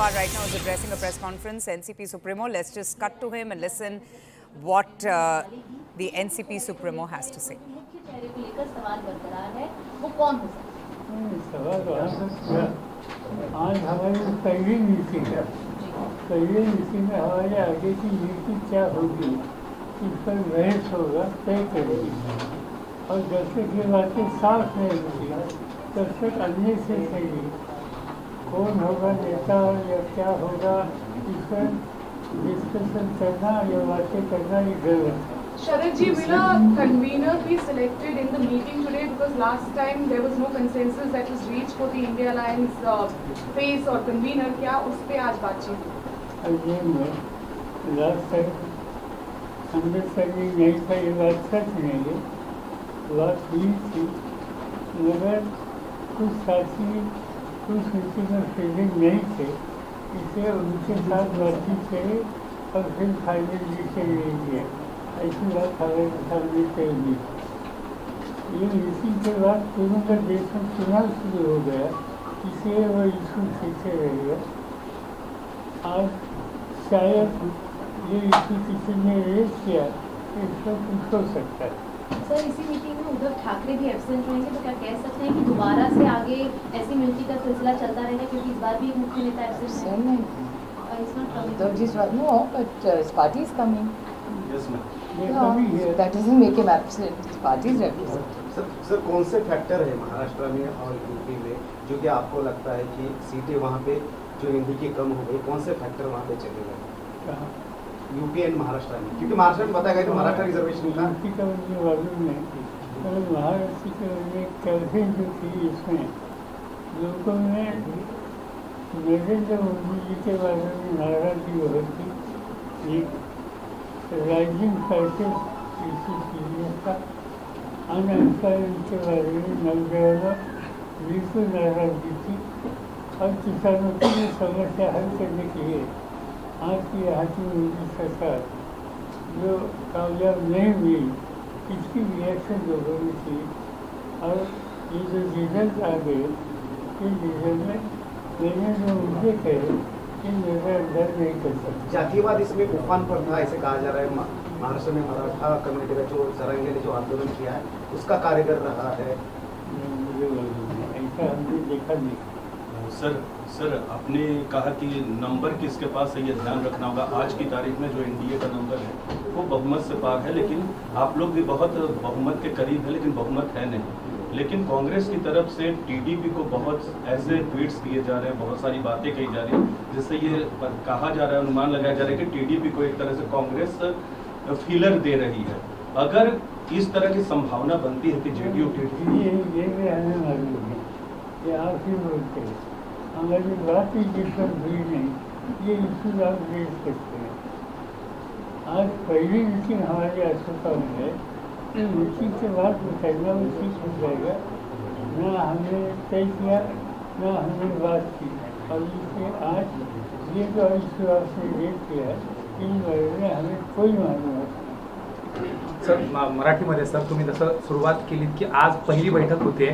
Pawar right now is addressing a press conference, NCP Supremo. Let's just cut to him and listen what the NCP Supremo has to say. आज हमारी पहली meeting है। पहली meeting में हमारे आगे की नीति क्या होगी इस पर बहस होगा, तय करेगी। और जब तक ये बातें साफ नहीं होती तब तक अन्य से सही कौन होगा नेता या क्या होगा इस पर डिस्कशन करना या बातें करना ही गलत है। Sharad ji, will a convener be selected in the meeting today? Because last time there was no consensus that was reached for the India Alliance face or convener. क्या उस पे आज बातचीत? लास्ट टाइम अंडरस्टैंडिंग नहीं था, ये बात सच नहीं है। बात हुई थी मगर कुछ साथी कुछ उनकी में फीलिंग नहीं थे, इसलिए उनके साथ बातचीत करी और फिर फाइनल डिसीजन ले लिया। ऐसी बात हमारे सामने कही नहीं। ये मीटिंग के बाद तुरंत देश में चुनाव शुरू हो गया, इसलिए वो इशू पीछे रह गया। आज शायद ये इशू किसी ने रेज किया, इस पर कुछ हो सकता है। सर, इसी मीटिंग में उद्धव ठाकरे भी एब्सेंट रहेंगे, तो क्या कह सकते हैं कि दोबारा से आगे ऐसी मिलती का सिलसिला चलता रहेगा, क्योंकि इस बार भी एक मुख्य नेता एब्सेंट है? Uddhav ji is no, but his party is coming. Yes, ma'am. That doesn't make him absent. His party is represented. Sir कौन से फैक्टर है महाराष्ट्र में और यूपी में जो कि आपको लगता है कि सीटें वहाँ पे जो हिंदी की कम हो गई, कौन से फैक्टर वहाँ पे चलेगा यूपी एंड महाराष्ट्र में? क्योंकि महाराष्ट्र में बताया गया तो महाराष्ट्र रिजर्वेशन था। यूपी का मुझे मालूम नहीं, महाराष्ट्र के कैसे जो थी इसमें लोगों ने नरेंद्र मोदी जी के बारे में नाराजगी बहुत थी। एक राइजिंग प्राइसेस इशू सीरियस था, अनएम्प्लॉयमेंट के बारे में नवग्रह बिल्कुल नाराजगी थी और किसानों की ये समस्या हल करने के लिए आज की यहाँ की मोदी सरकार जो कामयाब नहीं हुई, इसकी रिएक्शन लोगों ने की। और ये जो रिजल्ट आ गए, इस रिजल्ट में मैंने जो मुझे कहे कि मेरा डर नहीं कर सकता। जातिवाद इसमें उफान पर था ऐसे कहा जा रहा है। महाराष्ट्र में मराठा कम्युनिटी का जो जरांगे ने जो आंदोलन किया है उसका कार्यगर रहा है। मुझे ऐसा हमने देखा नहीं। सर आपने कहा कि नंबर किसके पास है ये ध्यान रखना होगा। आज की तारीख में जो एनडीए का नंबर है वो बहुमत से पार है, लेकिन आप लोग भी बहुत बहुमत के करीब है, लेकिन बहुमत है नहीं। लेकिन कांग्रेस की तरफ से टीडीपी को बहुत ऐसे ट्वीट्स दिए जा रहे हैं, बहुत सारी बातें कही जा रही हैं, जिससे ये कहा जा रहा है, अनुमान लगाया जा रहा है कि टीडीपी को एक तरह से कांग्रेस फीलर दे रही है। अगर इस तरह की संभावना बनती है कि जेडीयू ये हमें मालूम है, ये आप ही बोलते हैं, हमारी बात ही डिफरेंट हुई नहीं, ये इशू आप रेज करते हैं। आज पहली मीटिंग हमारे अशोका में है, मीटिंग के बाद बताइएगा वो ठीक हो जाएगा। ना हमने तय किया ना हमने बात की, और इसलिए आज ये जो इशू आपने रेज किया है इन बारे में हमें कोई मालूम नहीं। सर मराठीमध्ये सर तुम्ही जसं सुरुवात केली की आज पहिली बैठक होते,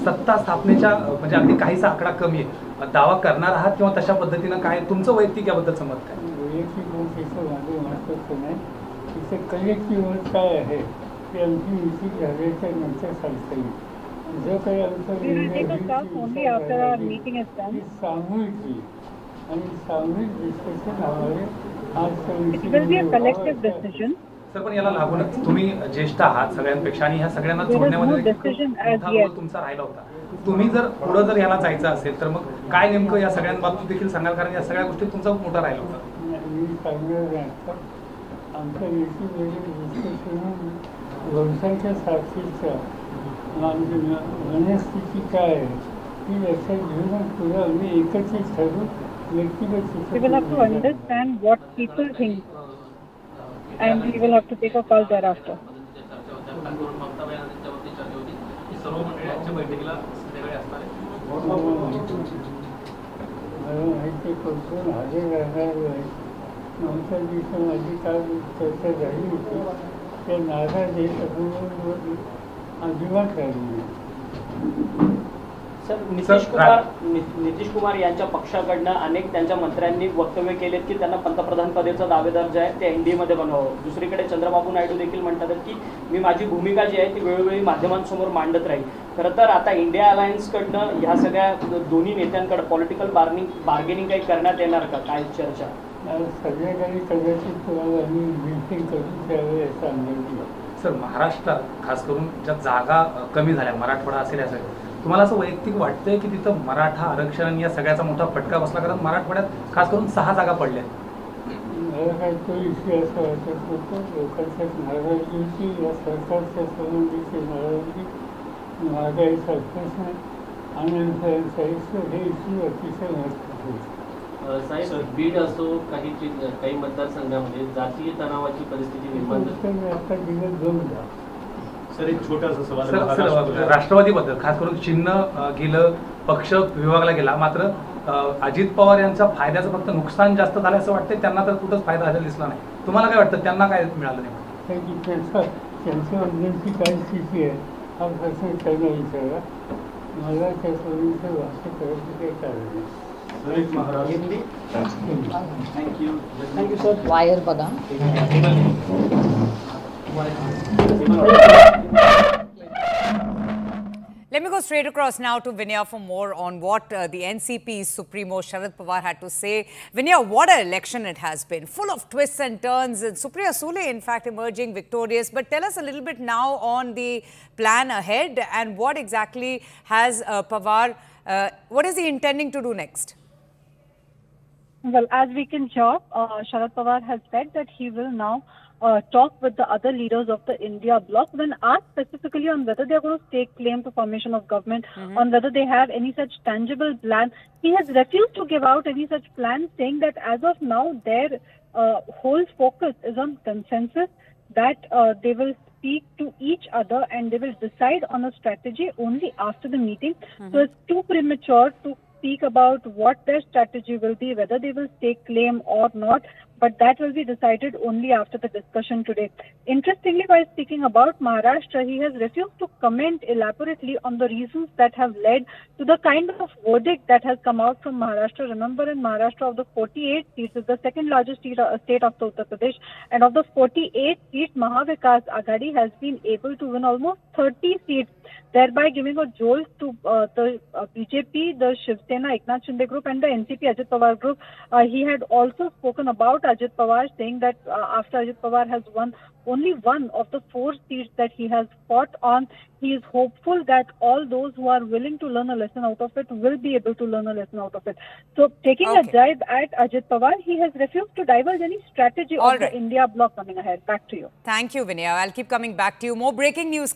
सत्ता स्थापनेच्या म्हणजे अगदी काहीसा आकडा कमी आहे, दावा करणार आहात किंवा तशा पद्धतीनं काय तुमचं वैयक्तिक याबद्दलचं मत काय? वैयक्तिक मत इथं माझं महत्त्वाचं नाही, इथं कलेक्टिव्ह मत काय आहे ते आमची मीटिंग झाल्याच्या नंतर सांगता येईल। जो काही आमचा सामूहिक येईल आणि सामूहिक डिस्कशन हमारे आज सर पण याला लागूनच तुम्ही ज्येष्ठ आहात सगळ्यांपेक्षा आणि ह्या सगळ्यांना जोडण्यामध्ये तुमचा राहिला होता। तुम्ही जर पुढे जर याला जायचं असेल तर मग काय नेमकं या सगळ्यांबाबतीत देखील सांगाल, कारण या सगळ्या गोष्टी तुमचा मोठा राहिला होता। मी सांगणार आमच्या वंशाच्या साक्षीच्या मनस्थिती काय आहे ती लक्षात घेऊन पुढे आम्ही एकत्रित ठरवू व्यक्तिगत। We will have to understand what people think and we will have to take a call thereafter. माहिती करून हजर राहणार आहे। नंतर दिवशी माझी काल चर्चा झाली होती, त्या नाराज आहे अजिबात राहिली नाही। सर नितीश कुमार यांच्या पक्षाकडनं अनेक त्यांच्या मंत्र्यांनी वक्तव्य केलेत की त्यांना पंतप्रधान पदाचा दावेदार जे आहे ते एनडीए मध्ये बनवावं. दुसरीकडे चंद्रबाबू नायडू देखील म्हणतात की मी माझी भूमिका जी आहे ती वेळोवेळी माध्यमांसमोर मांडत राहील. खरं तर आता इंडिया अलायन्सकडनं ह्या सगळ्या दोन्ही नेत्यांकडे पॉलिटिकल बार्गेनिंग काही करण्यात येणार का, काय चर्चा? संध्याकाळी कदाचित तुम्हाला आम्ही मीटिंग करून त्यावेळी याचा अंदाज. सर, महाराष्ट्रात खास करून ज्या जागा कमी झाल्या, मराठवाडा असेल असं, तुम्हाला असं वैयक्तिक वाटतंय की तिथं मराठा आरक्षण या सगळ्याचा मोठा फटका बसला? कारण मराठवाड्यात खास करून 6 जागा पडल्या. मला काय तो इश्यू असं वाटत होतं, लोकांच्या नाराजगी होती, या सरकारच्या संबंधीची नाराजगी, महागाईचा प्रश्न आणि हे इश्यू अतिशय महत्त्वाचे होते. साहेब, बीड असो काही मतदारसंघामध्ये जातीय तणावाची परिस्थिती निर्माण झाली. आता दिवस 2 सर, एक छोटासा सवाल राष्ट्रवादीबद्दल, खास करून चिन्ह गेलं, पक्ष विभागला गेला, मात्र अजित पवार यांच्या फायद्याचं फक्त नुकसान जास्त झालं असं वाटतंय. त्यांना तर कुठंच फायदा झालेला दिसला नाही. तुम्हाला काय वाटतं, त्यांना काय मिळालं नाही? त्यांच्या अंदरची काय स्थिती आहे हा प्रश्न त्यांना विचारा. मला त्या सोयीचं भाष्य करायचं काही कारण नाही. Thank you sir. वायर बघा. Let me go straight across now to Vinaya for more on what the NCP Supremo Sharad Pawar had to say. Vinaya, what an election it has been, full of twists and turns. And Supriya Sule, in fact, emerging victorious. But tell us a little bit now on the plan ahead and what exactly has Pawar, what is he intending to do next? Well, as we can hear, Sharad Pawar has said that he will now talk with the other leaders of the India bloc. When asked specifically on whether they are going to stake claim to formation of government, on whether they have any such tangible plan, he has refused to give out any such plan, saying that as of now their whole focus is on consensus, that they will speak to each other and they will decide on a strategy only after the meeting. So it's too premature to speak about what their strategy will be, whether they will stake claim or not, but that will be decided only after the discussion today. Interestingly, while speaking about Maharashtra, he has refused to comment elaborately on the reasons that have led to the kind of verdict that has come out from Maharashtra. Remember, in Maharashtra, of the 48 seats, is the second largest state of Uttar Pradesh, and of the 48 seats, Mahavikas Aghadi has been able to win almost 30 seats, thereby giving a jolt to the BJP, the Shiv Sena, Eknath Shinde group, and the NCP, Ajit Pawar group. He had also spoken about Ajit Pawar, saying that after Ajit Pawar has won only one of the 4 seats that he has fought on, he is hopeful that all those who are willing to learn a lesson out of it will be able to learn a lesson out of it. So, taking a jibe at Ajit Pawar, he has refused to divulge any strategy of the India bloc coming ahead. Back to you. Thank you, Vinaya. I'll keep coming back to you. More breaking news